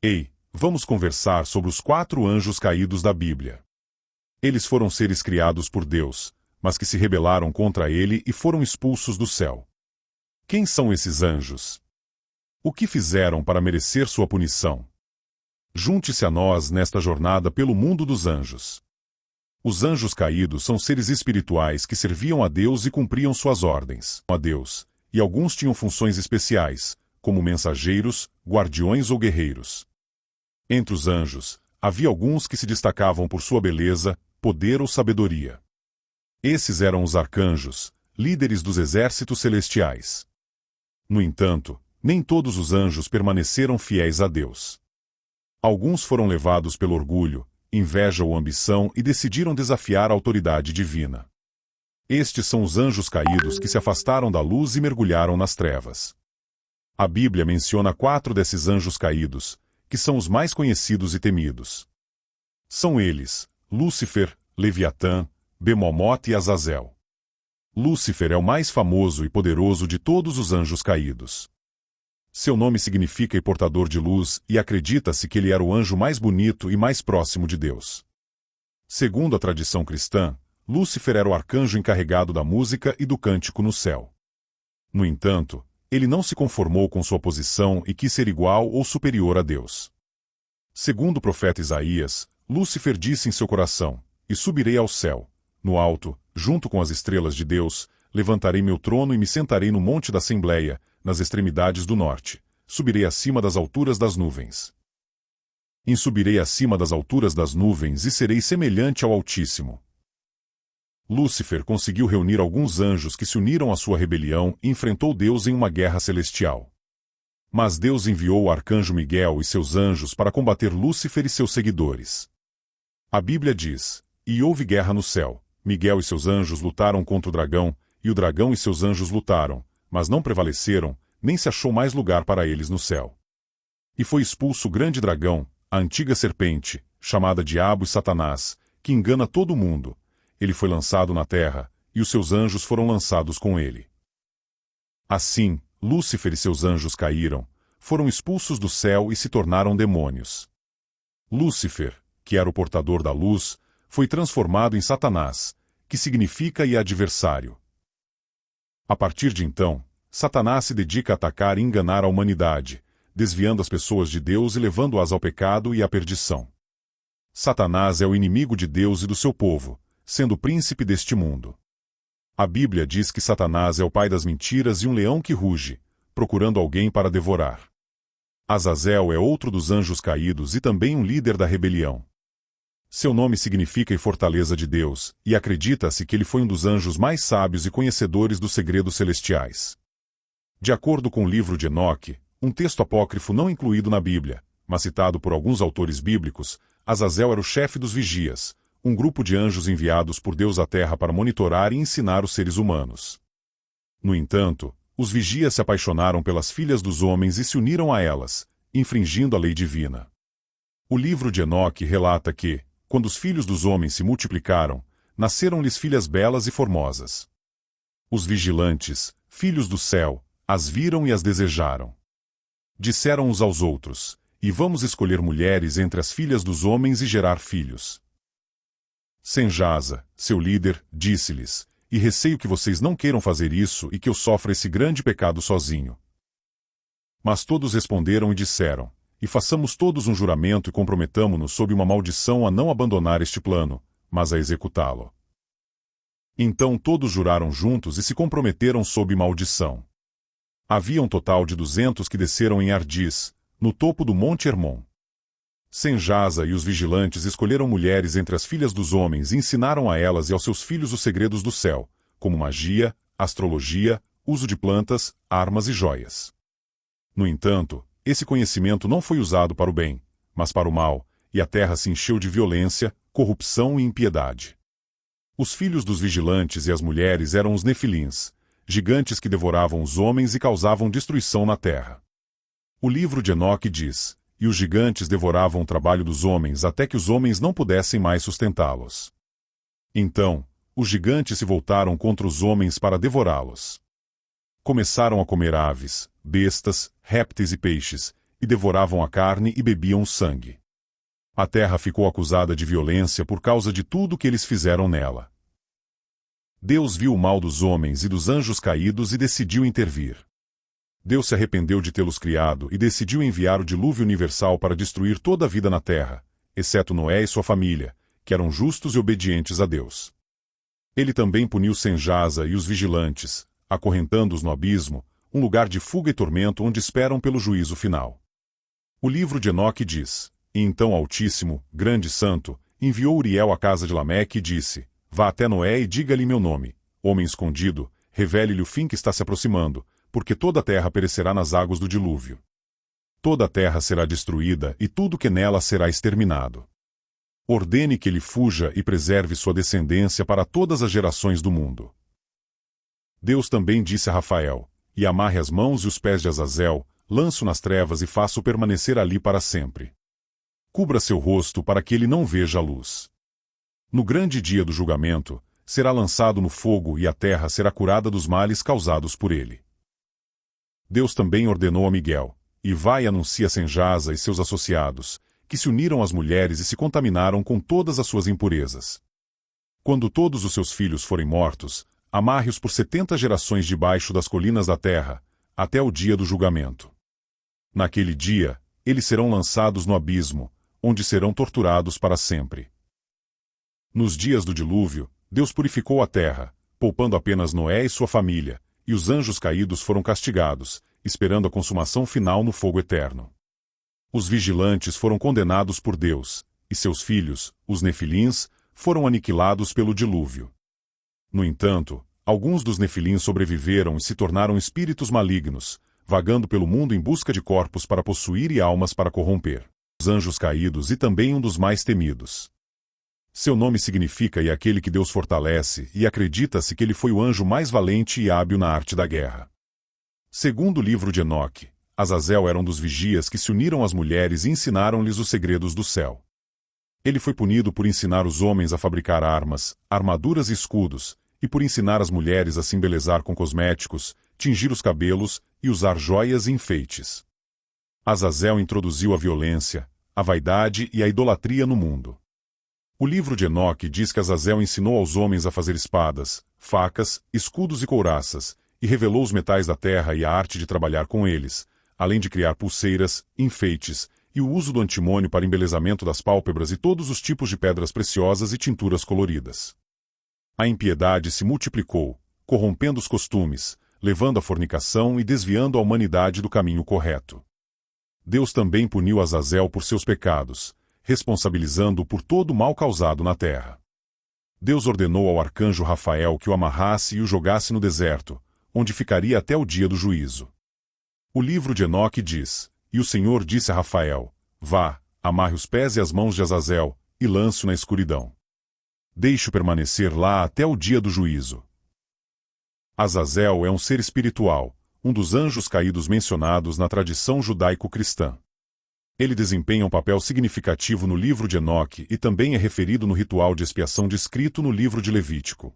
Ei, vamos conversar sobre os 4 anjos caídos da Bíblia. Eles foram seres criados por Deus, mas que se rebelaram contra ele e foram expulsos do céu. Quem são esses anjos? O que fizeram para merecer sua punição? Junte-se a nós nesta jornada pelo mundo dos anjos. Os anjos caídos são seres espirituais que serviam a Deus e cumpriam suas ordens a Deus, e alguns tinham funções especiais, como mensageiros, guardiões ou guerreiros. Entre os anjos, havia alguns que se destacavam por sua beleza, poder ou sabedoria. Esses eram os arcanjos, líderes dos exércitos celestiais. No entanto, nem todos os anjos permaneceram fiéis a Deus. Alguns foram levados pelo orgulho, inveja ou ambição e decidiram desafiar a autoridade divina. Estes são os anjos caídos que se afastaram da luz e mergulharam nas trevas. A Bíblia menciona 4 desses anjos caídos, que são os mais conhecidos e temidos. São eles, Lúcifer, Leviatã, Bemomote e Azazel. Lúcifer é o mais famoso e poderoso de todos os anjos caídos. Seu nome significa portador de luz e acredita-se que ele era o anjo mais bonito e mais próximo de Deus. Segundo a tradição cristã, Lúcifer era o arcanjo encarregado da música e do cântico no céu. No entanto, ele não se conformou com sua posição e quis ser igual ou superior a Deus. Segundo o profeta Isaías, Lúcifer disse em seu coração: "E subirei ao céu, no alto, junto com as estrelas de Deus, levantarei meu trono e me sentarei no monte da Assembleia, nas extremidades do norte. Subirei acima das alturas das nuvens. Subirei acima das alturas das nuvens e serei semelhante ao Altíssimo." Lúcifer conseguiu reunir alguns anjos que se uniram à sua rebelião e enfrentou Deus em uma guerra celestial. Mas Deus enviou o arcanjo Miguel e seus anjos para combater Lúcifer e seus seguidores. A Bíblia diz: "E houve guerra no céu. Miguel e seus anjos lutaram contra o dragão, e o dragão e seus anjos lutaram, mas não prevaleceram, nem se achou mais lugar para eles no céu. E foi expulso o grande dragão, a antiga serpente, chamada Diabo e Satanás, que engana todo mundo. Ele foi lançado na terra, e os seus anjos foram lançados com ele." Assim, Lúcifer e seus anjos caíram, foram expulsos do céu e se tornaram demônios. Lúcifer, que era o portador da luz, foi transformado em Satanás, que significa adversário. A partir de então, Satanás se dedica a atacar e enganar a humanidade, desviando as pessoas de Deus e levando-as ao pecado e à perdição. Satanás é o inimigo de Deus e do seu povo, sendo o príncipe deste mundo. A Bíblia diz que Satanás é o pai das mentiras e um leão que ruge, procurando alguém para devorar. Azazel é outro dos anjos caídos e também um líder da rebelião. Seu nome significa fortaleza de Deus, e acredita-se que ele foi um dos anjos mais sábios e conhecedores dos segredos celestiais. De acordo com o livro de Enoque, um texto apócrifo não incluído na Bíblia, mas citado por alguns autores bíblicos, Azazel era o chefe dos vigias, um grupo de anjos enviados por Deus à terra para monitorar e ensinar os seres humanos. No entanto, os vigias se apaixonaram pelas filhas dos homens e se uniram a elas, infringindo a lei divina. O livro de Enoque relata que, quando os filhos dos homens se multiplicaram, nasceram-lhes filhas belas e formosas. Os vigilantes, filhos do céu, as viram e as desejaram. Disseram uns aos outros: "E vamos escolher mulheres entre as filhas dos homens e gerar filhos." Senjasa, seu líder, disse-lhes: "E receio que vocês não queiram fazer isso e que eu sofra esse grande pecado sozinho." Mas todos responderam e disseram: "E façamos todos um juramento e comprometamo-nos sob uma maldição a não abandonar este plano, mas a executá-lo." Então todos juraram juntos e se comprometeram sob maldição. Havia um total de 200 que desceram em Ardis, no topo do Monte Hermon. Senjasa e os vigilantes escolheram mulheres entre as filhas dos homens e ensinaram a elas e aos seus filhos os segredos do céu, como magia, astrologia, uso de plantas, armas e joias. No entanto, esse conhecimento não foi usado para o bem, mas para o mal, e a terra se encheu de violência, corrupção e impiedade. Os filhos dos vigilantes e as mulheres eram os nefilins, gigantes que devoravam os homens e causavam destruição na terra. O livro de Enoque diz: "E os gigantes devoravam o trabalho dos homens até que os homens não pudessem mais sustentá-los. Então, os gigantes se voltaram contra os homens para devorá-los. Começaram a comer aves, bestas, répteis e peixes, e devoravam a carne e bebiam o sangue. A terra ficou acusada de violência por causa de tudo que eles fizeram nela. Deus viu o mal dos homens e dos anjos caídos e decidiu intervir. Deus se arrependeu de tê-los criado e decidiu enviar o dilúvio universal para destruir toda a vida na terra, exceto Noé e sua família, que eram justos e obedientes a Deus. Ele também puniu Sem-Jasa e os vigilantes, acorrentando-os no abismo, um lugar de fuga e tormento onde esperam pelo juízo final. O livro de Enoque diz: E então o Altíssimo, grande e santo, enviou Uriel à casa de Lameque e disse: Vá até Noé e diga-lhe meu nome, homem escondido, revele-lhe o fim que está se aproximando, porque toda a terra perecerá nas águas do dilúvio. Toda a terra será destruída e tudo que nela será exterminado. Ordene que ele fuja e preserve sua descendência para todas as gerações do mundo. Deus também disse a Rafael: E amarre as mãos e os pés de Azazel, lance-o nas trevas e faça-o permanecer ali para sempre. Cubra seu rosto para que ele não veja a luz. No grande dia do julgamento, será lançado no fogo e a terra será curada dos males causados por ele. Deus também ordenou a Miguel: E vai e anuncia a Sem-Jasa e seus associados, que se uniram às mulheres e se contaminaram com todas as suas impurezas. Quando todos os seus filhos forem mortos, amarre-os por 70 gerações debaixo das colinas da terra, até o dia do julgamento. Naquele dia, eles serão lançados no abismo, onde serão torturados para sempre. Nos dias do dilúvio, Deus purificou a terra, poupando apenas Noé e sua família, e os anjos caídos foram castigados, esperando a consumação final no fogo eterno. Os vigilantes foram condenados por Deus, e seus filhos, os Nefilins, foram aniquilados pelo dilúvio. No entanto, alguns dos Nefilins sobreviveram e se tornaram espíritos malignos, vagando pelo mundo em busca de corpos para possuir e almas para corromper. Os anjos caídos e também um dos mais temidos. Seu nome significa e aquele que Deus fortalece, e acredita-se que ele foi o anjo mais valente e hábil na arte da guerra. Segundo o livro de Enoque, Azazel era um dos vigias que se uniram às mulheres e ensinaram-lhes os segredos do céu. Ele foi punido por ensinar os homens a fabricar armas, armaduras e escudos, e por ensinar as mulheres a se embelezar com cosméticos, tingir os cabelos e usar joias e enfeites. Azazel introduziu a violência, a vaidade e a idolatria no mundo. O livro de Enoque diz que Azazel ensinou aos homens a fazer espadas, facas, escudos e couraças, e revelou os metais da terra e a arte de trabalhar com eles, além de criar pulseiras, enfeites, e o uso do antimônio para embelezamento das pálpebras e todos os tipos de pedras preciosas e tinturas coloridas. A impiedade se multiplicou, corrompendo os costumes, levando à fornicação e desviando a humanidade do caminho correto. Deus também puniu Azazel por seus pecados, responsabilizando-o por todo o mal causado na terra. Deus ordenou ao arcanjo Rafael que o amarrasse e o jogasse no deserto, onde ficaria até o dia do juízo. O livro de Enoque diz: E o Senhor disse a Rafael: Vá, amarre os pés e as mãos de Azazel, e lance-o na escuridão. Deixe-o permanecer lá até o dia do juízo. Azazel é um ser espiritual, um dos anjos caídos mencionados na tradição judaico-cristã. Ele desempenha um papel significativo no livro de Enoque e também é referido no ritual de expiação descrito no livro de Levítico.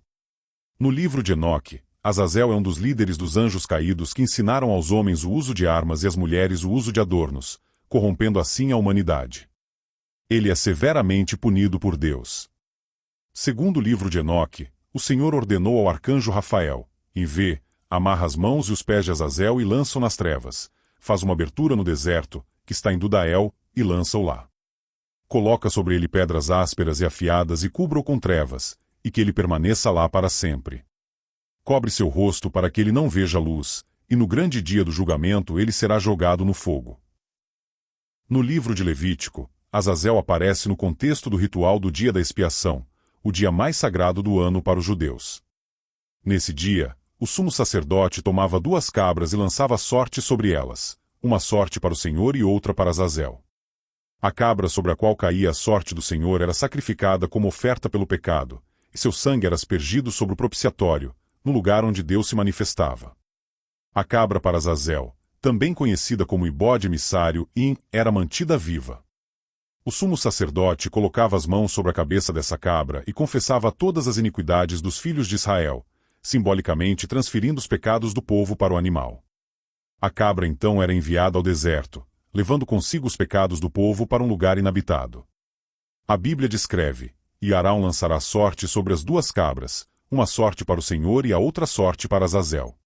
No livro de Enoque, Azazel é um dos líderes dos anjos caídos que ensinaram aos homens o uso de armas e às mulheres o uso de adornos, corrompendo assim a humanidade. Ele é severamente punido por Deus. Segundo o livro de Enoque, o Senhor ordenou ao arcanjo Rafael: Vê, amarra as mãos e os pés de Azazel e lança-o nas trevas, faz uma abertura no deserto, que está em Dudael, e lança-o lá. Coloca sobre ele pedras ásperas e afiadas e cubra-o com trevas, e que ele permaneça lá para sempre. Cobre seu rosto para que ele não veja a luz, e no grande dia do julgamento ele será jogado no fogo. No livro de Levítico, Azazel aparece no contexto do ritual do dia da expiação, o dia mais sagrado do ano para os judeus. Nesse dia, o sumo sacerdote tomava 2 cabras e lançava sorte sobre elas, uma sorte para o Senhor e outra para Azazel. A cabra sobre a qual caía a sorte do Senhor era sacrificada como oferta pelo pecado, e seu sangue era aspergido sobre o propiciatório, no lugar onde Deus se manifestava. A cabra para Azazel, também conhecida como ibode emissário, era mantida viva. O sumo sacerdote colocava as mãos sobre a cabeça dessa cabra e confessava todas as iniquidades dos filhos de Israel, simbolicamente transferindo os pecados do povo para o animal. A cabra então era enviada ao deserto, levando consigo os pecados do povo para um lugar inabitado. A Bíblia descreve: e Arão lançará sorte sobre as duas cabras, uma sorte para o Senhor e a outra sorte para Azazel.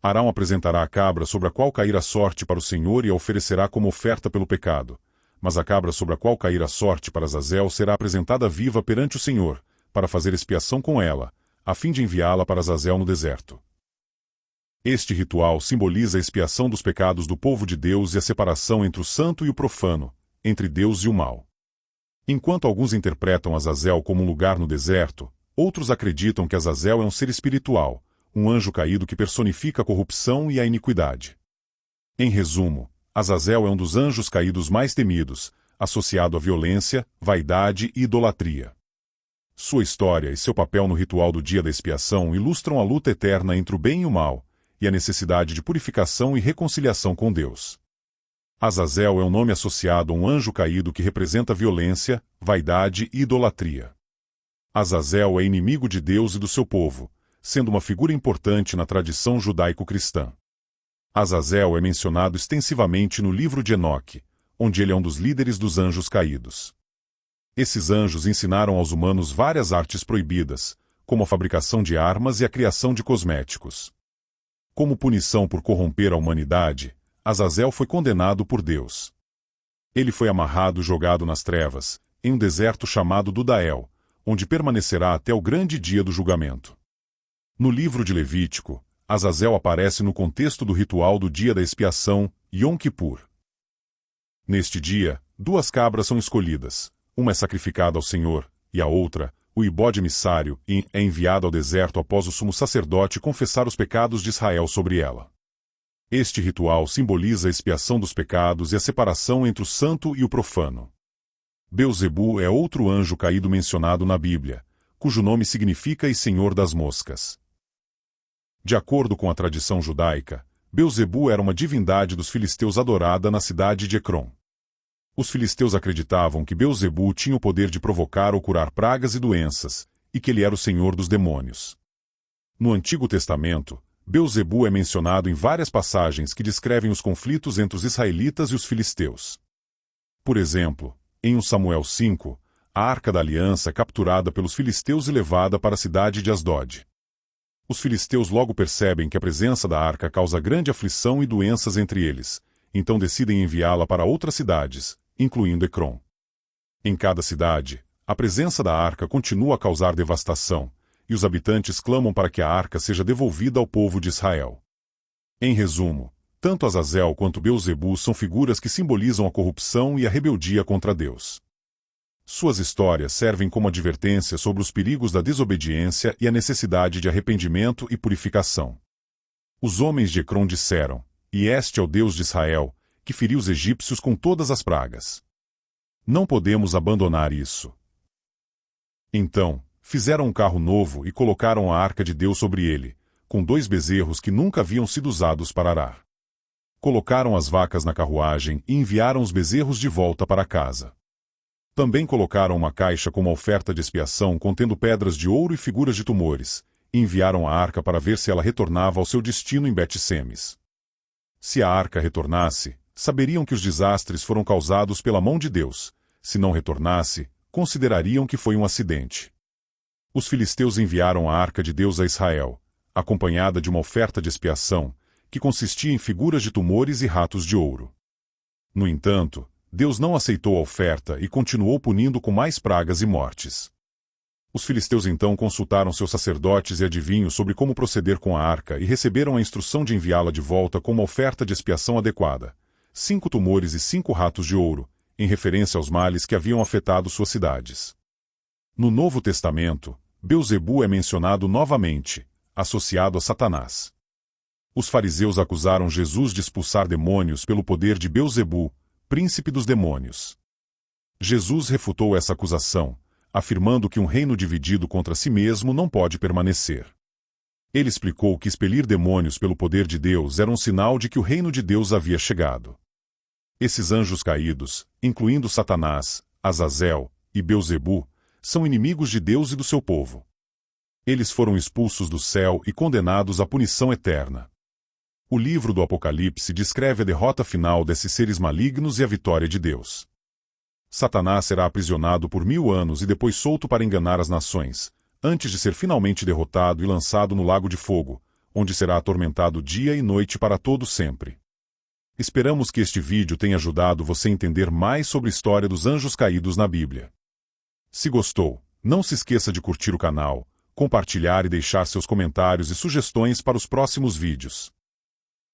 Arão apresentará a cabra sobre a qual cair a sorte para o Senhor e a oferecerá como oferta pelo pecado, mas a cabra sobre a qual cair a sorte para Azazel será apresentada viva perante o Senhor, para fazer expiação com ela, a fim de enviá-la para Azazel no deserto. Este ritual simboliza a expiação dos pecados do povo de Deus e a separação entre o santo e o profano, entre Deus e o mal. Enquanto alguns interpretam Azazel como um lugar no deserto, outros acreditam que Azazel é um ser espiritual, um anjo caído que personifica a corrupção e a iniquidade. Em resumo, Azazel é um dos anjos caídos mais temidos, associado à violência, vaidade e idolatria. Sua história e seu papel no ritual do dia da expiação ilustram a luta eterna entre o bem e o mal, e a necessidade de purificação e reconciliação com Deus. Azazel é um nome associado a um anjo caído que representa violência, vaidade e idolatria. Azazel é inimigo de Deus e do seu povo, sendo uma figura importante na tradição judaico-cristã. Azazel é mencionado extensivamente no livro de Enoque, onde ele é um dos líderes dos anjos caídos. Esses anjos ensinaram aos humanos várias artes proibidas, como a fabricação de armas e a criação de cosméticos. Como punição por corromper a humanidade, Azazel foi condenado por Deus. Ele foi amarrado e jogado nas trevas, em um deserto chamado Dudael, onde permanecerá até o grande dia do julgamento. No livro de Levítico, Azazel aparece no contexto do ritual do dia da expiação, Yom Kippur. Neste dia, duas cabras são escolhidas, uma é sacrificada ao Senhor, e a outra, o ibode emissário, é enviado ao deserto após o sumo sacerdote confessar os pecados de Israel sobre ela. Este ritual simboliza a expiação dos pecados e a separação entre o santo e o profano. Belzebu é outro anjo caído mencionado na Bíblia, cujo nome significa e Senhor das Moscas. De acordo com a tradição judaica, Belzebu era uma divindade dos filisteus adorada na cidade de Ecrom. Os filisteus acreditavam que Belzebu tinha o poder de provocar ou curar pragas e doenças, e que ele era o senhor dos demônios. No Antigo Testamento, Belzebu é mencionado em várias passagens que descrevem os conflitos entre os israelitas e os filisteus. Por exemplo, em 1 Samuel 5, a Arca da Aliança é capturada pelos filisteus e levada para a cidade de Asdod. Os filisteus logo percebem que a presença da arca causa grande aflição e doenças entre eles, então decidem enviá-la para outras cidades, incluindo Ecrom. Em cada cidade, a presença da arca continua a causar devastação, e os habitantes clamam para que a arca seja devolvida ao povo de Israel. Em resumo, tanto Azazel quanto Belzebu são figuras que simbolizam a corrupção e a rebeldia contra Deus. Suas histórias servem como advertência sobre os perigos da desobediência e a necessidade de arrependimento e purificação. Os homens de Ecrom disseram: "E este é o Deus de Israel, que feriu os egípcios com todas as pragas. Não podemos abandonar isso." Então, fizeram um carro novo e colocaram a arca de Deus sobre ele, com 2 bezerros que nunca haviam sido usados para arar. Colocaram as vacas na carruagem e enviaram os bezerros de volta para casa. Também colocaram uma caixa com uma oferta de expiação contendo pedras de ouro e figuras de tumores, e enviaram a arca para ver se ela retornava ao seu destino em Bet-Semes. Se a arca retornasse, saberiam que os desastres foram causados pela mão de Deus. Se não retornasse, considerariam que foi um acidente. Os filisteus enviaram a arca de Deus a Israel, acompanhada de uma oferta de expiação, que consistia em figuras de tumores e ratos de ouro. No entanto, Deus não aceitou a oferta e continuou punindo com mais pragas e mortes. Os filisteus então consultaram seus sacerdotes e adivinhos sobre como proceder com a arca e receberam a instrução de enviá-la de volta com uma oferta de expiação adequada: 5 tumores e 5 ratos de ouro, em referência aos males que haviam afetado suas cidades. No Novo Testamento, Belzebu é mencionado novamente, associado a Satanás. Os fariseus acusaram Jesus de expulsar demônios pelo poder de Belzebu, príncipe dos demônios. Jesus refutou essa acusação, afirmando que um reino dividido contra si mesmo não pode permanecer. Ele explicou que expelir demônios pelo poder de Deus era um sinal de que o reino de Deus havia chegado. Esses anjos caídos, incluindo Satanás, Azazel e Belzebu, são inimigos de Deus e do seu povo. Eles foram expulsos do céu e condenados à punição eterna. O livro do Apocalipse descreve a derrota final desses seres malignos e a vitória de Deus. Satanás será aprisionado por 1000 anos e depois solto para enganar as nações, antes de ser finalmente derrotado e lançado no lago de fogo, onde será atormentado dia e noite para todo sempre. Esperamos que este vídeo tenha ajudado você a entender mais sobre a história dos anjos caídos na Bíblia. Se gostou, não se esqueça de curtir o canal, compartilhar e deixar seus comentários e sugestões para os próximos vídeos.